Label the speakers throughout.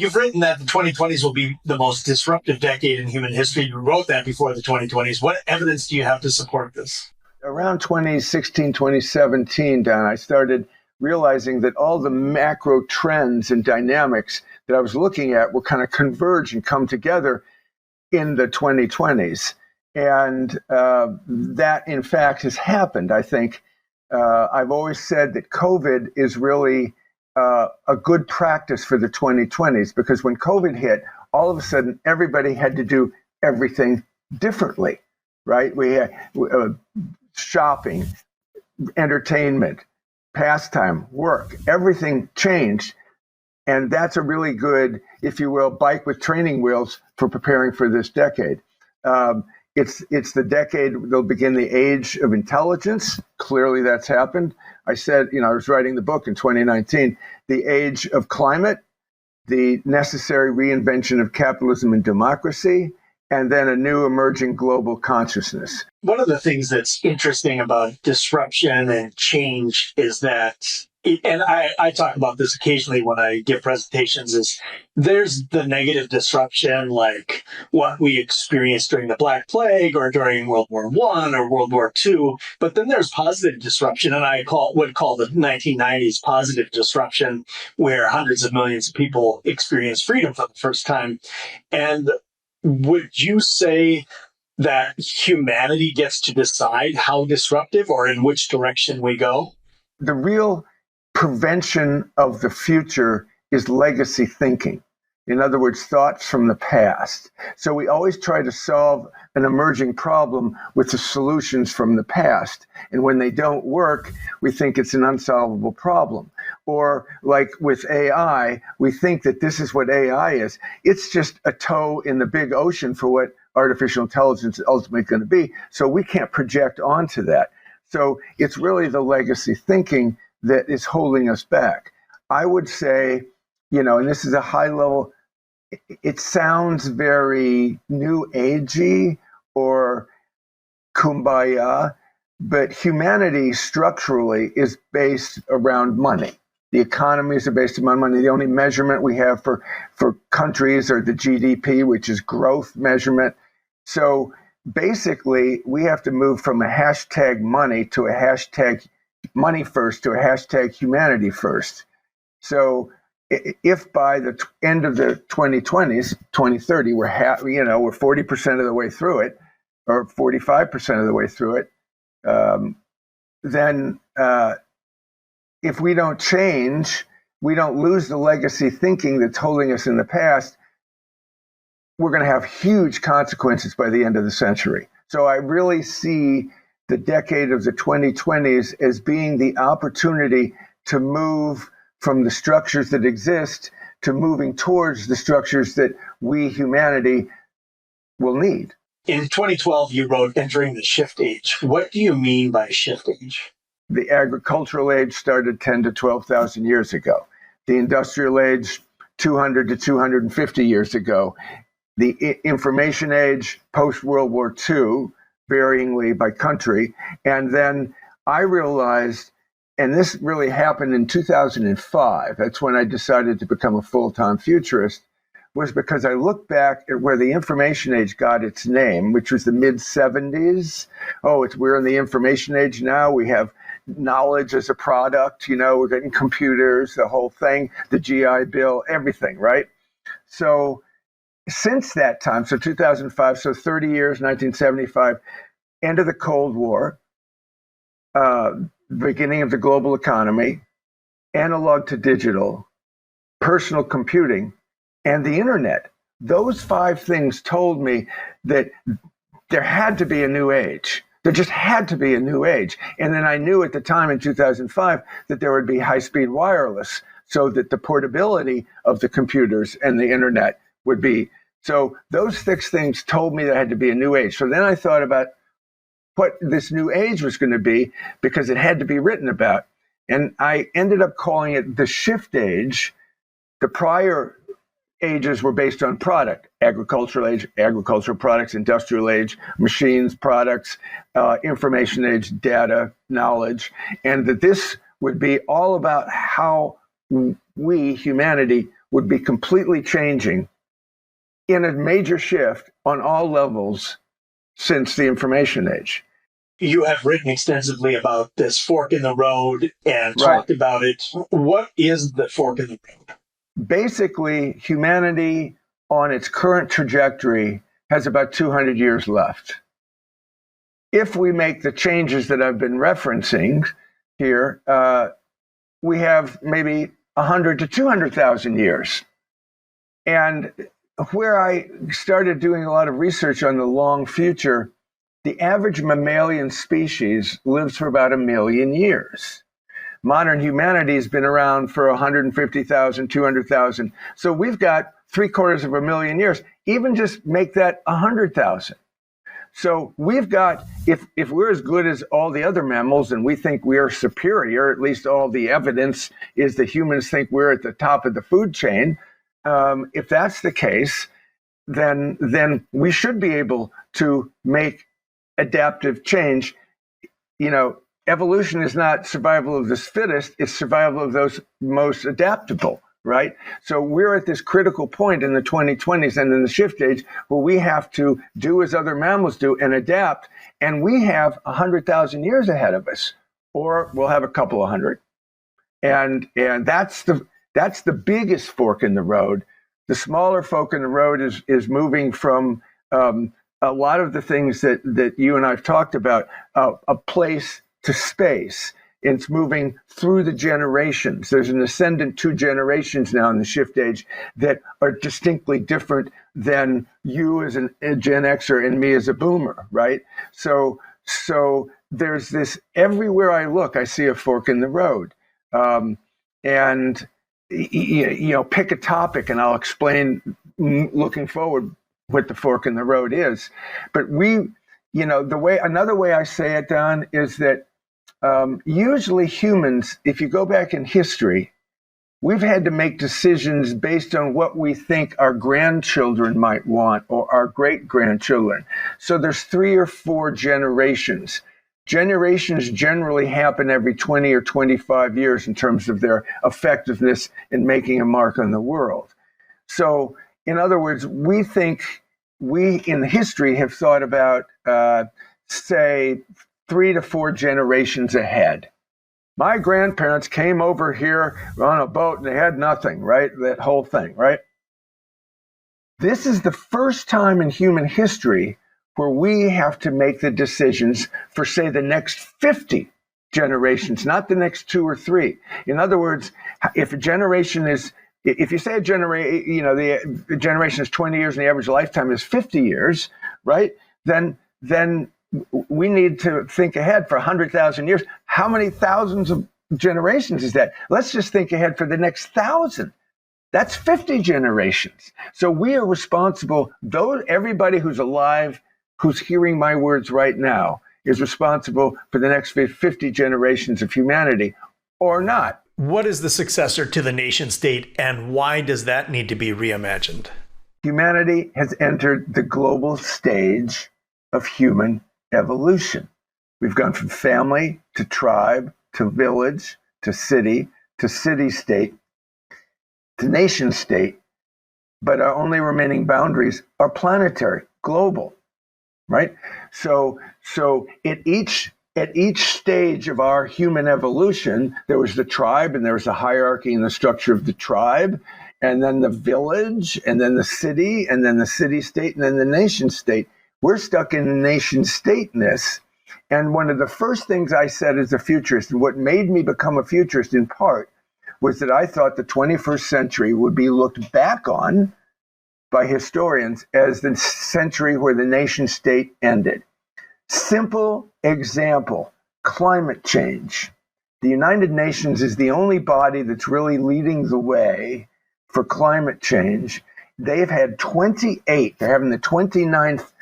Speaker 1: you've written that the 2020s will be the most disruptive decade in human history. You wrote that before the 2020s. What evidence do you have to support this?
Speaker 2: Around 2016, 2017, Don, I started realizing that all the macro trends and dynamics that I was looking at will kind of converge and come together in the 2020s. And that, in fact, has happened. I think I've always said that COVID is really a good practice for the 2020s, because when COVID hit, all of a sudden, everybody had to do everything differently, right? We had shopping, entertainment, pastime, work, everything changed. And that's a really good, if you will, bike with training wheels for preparing for this decade. It's the decade they'll begin the age of intelligence. Clearly that's happened. I said, I was writing the book in 2019, the age of climate, the necessary reinvention of capitalism and democracy, and then a new emerging global consciousness.
Speaker 1: One of the things that's interesting about disruption and change is that, and I talk about this occasionally when I give presentations, is there's the negative disruption, like what we experienced during the Black Plague or during World War I or World War II. But then there's positive disruption, and I would call the 1990s positive disruption, where hundreds of millions of people experienced freedom for the first time. And would you say that humanity gets to decide how disruptive or in which direction we go?
Speaker 2: The real prevention of the future is legacy thinking. In other words, thoughts from the past. So we always try to solve an emerging problem with the solutions from the past. And when they don't work, we think it's an unsolvable problem. Or like with AI, we think that this is what AI is. It's just a toe in the big ocean for what artificial intelligence is ultimately going to be. So we can't project onto that. So it's really the legacy thinking that is holding us back. I would say, and this is a high level, it sounds very new agey or kumbaya, but humanity structurally is based around money. The economies are based around money. The only measurement we have for countries are the GDP, which is growth measurement. So basically, we have to move from a hashtag money to a hashtag money first to a hashtag humanity first. So if by the end of the 2020s, 2030, we're 40% of the way through it, or 45% of the way through it, then if we don't change, we don't lose the legacy thinking that's holding us in the past, we're going to have huge consequences by the end of the century. So I really see the decade of the 2020s as being the opportunity to move from the structures that exist to moving towards the structures that we, humanity, will need.
Speaker 1: In 2012, you wrote Entering the Shift Age. What do you mean by shift age?
Speaker 2: The agricultural age started 10 to 12,000 years ago. The industrial age, 200 to 250 years ago. The information age, post-World War II, varyingly by country. And then I realized, and this really happened in 2005, that's when I decided to become a full-time futurist, was because I looked back at where the information age got its name, which was the mid-70s. We're in the information age now. We have knowledge as a product, we're getting computers, the whole thing, the GI Bill, everything, right? So since that time, so 2005, so 30 years, 1975, end of the Cold War, beginning of the global economy, analog to digital, personal computing, and the internet. Those 5 things told me that there had to be a new age. There just had to be a new age. And then I knew at the time in 2005 that there would be high-speed wireless so that the portability of the computers and the internet would be. So those 6 things told me there had to be a new age. So then I thought about what this new age was going to be because it had to be written about. And I ended up calling it the shift age. The prior ages were based on product: agricultural age, agricultural products; industrial age, machines, products; information age, data, knowledge. And that this would be all about how we, humanity, would be completely changing in a major shift on all levels since the information age.
Speaker 1: You have written extensively about this fork in the road and
Speaker 2: Right.
Speaker 1: talked about it. What is the fork in the road?
Speaker 2: Basically, humanity on its current trajectory has about 200 years left. If we make the changes that I've been referencing here, we have maybe 100 to 200,000 years. And where I started doing a lot of research on the long future, the average mammalian species lives for about 1 million years. Modern humanity has been around for 150,000, 200,000. So we've got 750,000 years. Even just make that 100,000. So we've got, if we're as good as all the other mammals and we think we are superior, at least all the evidence is that humans think we're at the top of the food chain. If that's the case, then we should be able to make adaptive change. You know, evolution is not survival of the fittest, it's survival of those most adaptable, right? So we're at this critical point in the 2020s and in the shift age where we have to do as other mammals do and adapt. And we have 100,000 years ahead of us, or we'll have a couple of hundred. And that's the biggest fork in the road. The smaller fork in the road is moving from a lot of the things that you and I've talked about, a place to space. It's moving through the generations. There's an ascendant 2 generations now in the shift age that are distinctly different than you as a Gen Xer and me as a boomer, right? So there's this, everywhere I look, I see a fork in the road. And you know, pick a topic and I'll explain looking forward what the fork in the road is. But another way I say it, Don, is that usually humans, if you go back in history, we've had to make decisions based on what we think our grandchildren might want or our great-grandchildren. So there's 3 or 4 generations. Generations generally happen every 20 or 25 years in terms of their effectiveness in making a mark on the world. So, in other words, we think we in history have thought about, say, 3 to 4 generations ahead. My grandparents came over here on a boat and they had nothing, right? That whole thing, right? This is the first time in human history where we have to make the decisions for, say, the next 50 generations, not the next 2 or 3. In other words, if a generation is, if you say a generation, you know, the generation is 20 years and the average lifetime is 50 years, right? Then we need to think ahead for 100,000 years. How many thousands of generations is that? Let's just think ahead for the next 1,000. That's 50 generations. So we are responsible, though everybody who's alive, who's hearing my words right now, is responsible for the next 50 generations of humanity, or not.
Speaker 3: What is the successor to the nation state, and why does that need to be reimagined?
Speaker 2: Humanity has entered the global stage of human evolution. We've gone from family to tribe to village to city-state to nation state, but our only remaining boundaries are planetary, global, right? So at each stage of our human evolution, there was the tribe, and there was a hierarchy in the structure of the tribe, and then the village, and then the city, and then the city-state, and then the nation-state. We're stuck in the nation-stateness. And one of the first things I said as a futurist, and what made me become a futurist in part, was that I thought the 21st century would be looked back on by historians as the century where the nation-state ended. Simple example, climate change. The United Nations is the only body that's really leading the way for climate change. They've had 28, they're having the 29th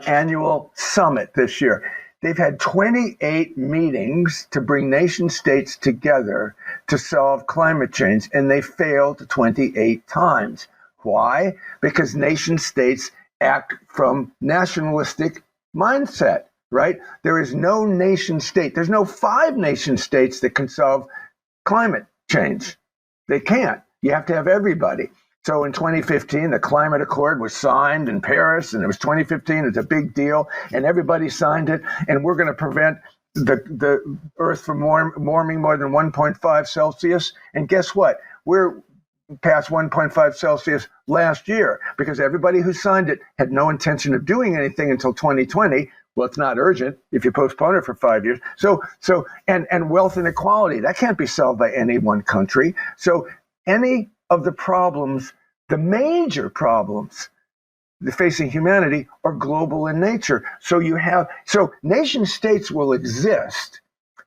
Speaker 2: annual summit this year. They've had 28 meetings to bring nation states together to solve climate change, and they failed 28 times. Why? Because nation states act from nationalistic mindset, right? There is no nation state. There's no 5 nation states that can solve climate change. They can't. You have to have everybody. So in 2015, the climate accord was signed in Paris, and it was 2015. It's a big deal, and everybody signed it. And we're going to prevent the Earth from warming more than 1.5 Celsius. And guess what? We're past 1.5 Celsius last year because everybody who signed it had no intention of doing anything until 2020. Well, it's not urgent if you postpone it for 5 years. And wealth inequality, that can't be solved by any one country. So any of the problems, the major problems facing humanity are global in nature. So nation states will exist,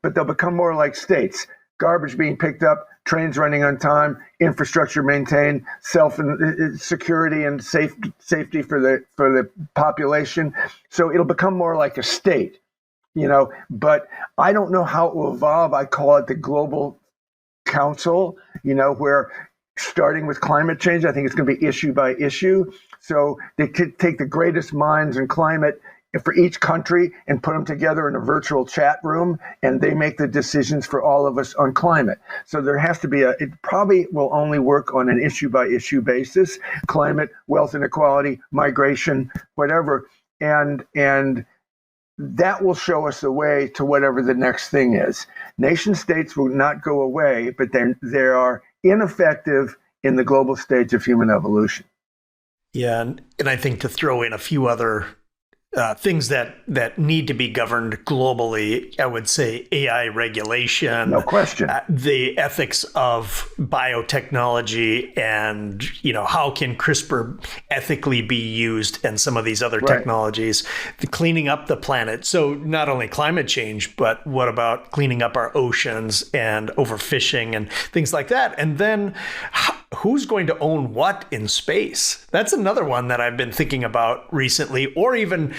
Speaker 2: but they'll become more like states. Garbage being picked up, trains running on time, infrastructure maintained, security and safety for the population. So it'll become more like a state, but I don't know how it will evolve. I call it the global council, where starting with climate change, I think it's going to be issue by issue. So they could take the greatest minds in climate for each country and put them together in a virtual chat room, and they make the decisions for all of us on climate. So there has to be it probably will only work on an issue by issue basis, climate, wealth inequality, migration, whatever. And that will show us the way to whatever the next thing is. Nation states will not go away, but they are ineffective in the global stage of human evolution.
Speaker 3: Yeah, and I think to throw in a few other things that need to be governed globally, I would say AI regulation.
Speaker 2: No question.
Speaker 3: The ethics of biotechnology and, how can CRISPR ethically be used and some of these other technologies, the cleaning up the planet. So not only climate change, but what about cleaning up our oceans and overfishing and things like that? And then who's going to own what in space? That's another one that I've been thinking about recently, or even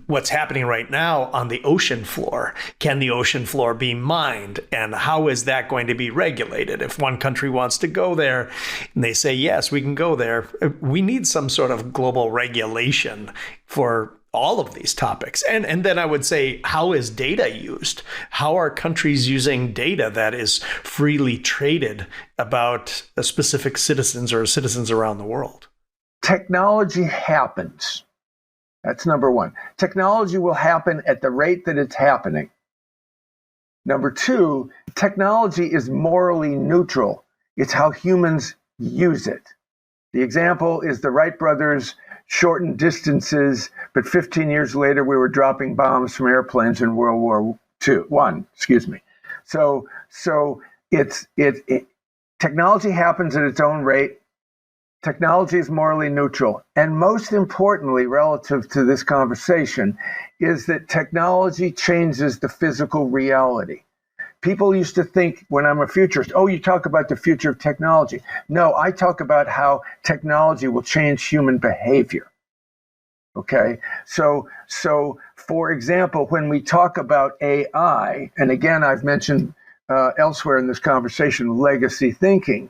Speaker 3: what's happening right now on the ocean floor. Can the ocean floor be mined? And how is that going to be regulated? If one country wants to go there and they say, yes, we can go there, we need some sort of global regulation for all of these topics. And then I would say, how is data used? How are countries using data that is freely traded about specific citizens or citizens around the world?
Speaker 2: Technology happens. That's number one. Technology will happen at the rate that it's happening. Number two, technology is morally neutral. It's how humans use it. The example is the Wright brothers shortened distances, but 15 years later, we were dropping bombs from airplanes in World War I. So technology happens at its own rate. Technology is morally neutral. And most importantly, relative to this conversation, is that technology changes the physical reality. People used to think, when I'm a futurist, you talk about the future of technology. No, I talk about how technology will change human behavior. Okay? So for example, when we talk about AI, and again, I've mentioned elsewhere in this conversation, legacy thinking,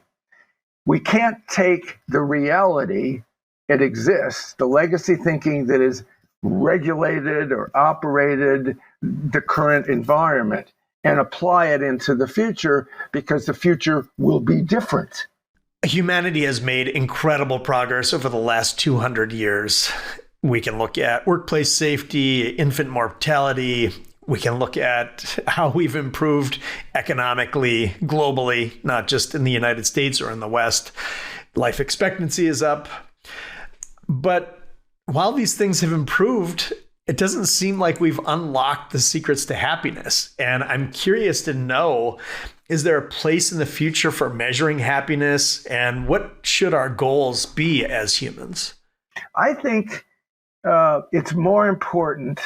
Speaker 2: we can't take the reality it exists, the legacy thinking that is regulated or operated the current environment, and apply it into the future, because the future will be different.
Speaker 3: Humanity has made incredible progress over the last 200 years. We can look at workplace safety, infant mortality. We can look at how we've improved economically, globally, not just in the United States or in the West. Life expectancy is up. But while these things have improved, it doesn't seem like we've unlocked the secrets to happiness. And I'm curious to know, is there a place in the future for measuring happiness? And what should our goals be as humans?
Speaker 2: I think it's more important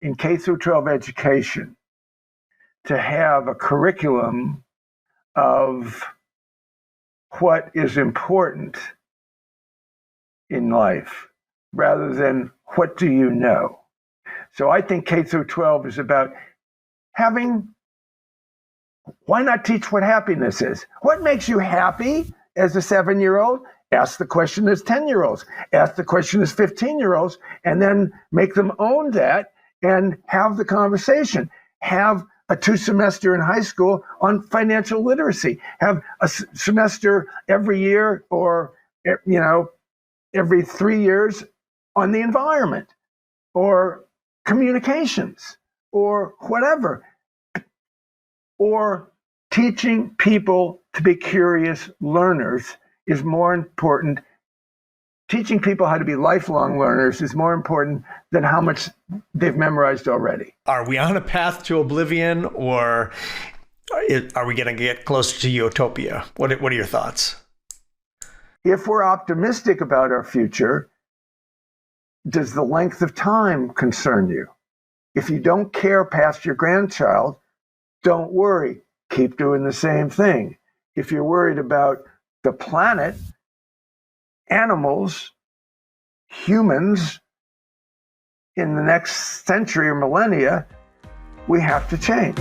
Speaker 2: in K through 12 education to have a curriculum of what is important in life rather than what do you know. So I think K through 12 is about why not teach what happiness is? What makes you happy as a 7-year-old? Ask the question as 10-year-olds. Ask the question as 15-year-olds, and then make them own that and have the conversation. Have a 2-semester in high school on financial literacy. Have a semester every year or, every 3 years on the environment or communications or whatever. Or teaching people to be curious learners is more important. Teaching people how to be lifelong learners is more important than how much they've memorized already.
Speaker 3: Are we on a path to oblivion, or are we going to get closer to utopia? What are your thoughts?
Speaker 2: If we're optimistic about our future, does the length of time concern you? If you don't care past your grandchild, don't worry. Keep doing the same thing. If you're worried about the planet, animals, humans, in the next century or millennia, we have to change.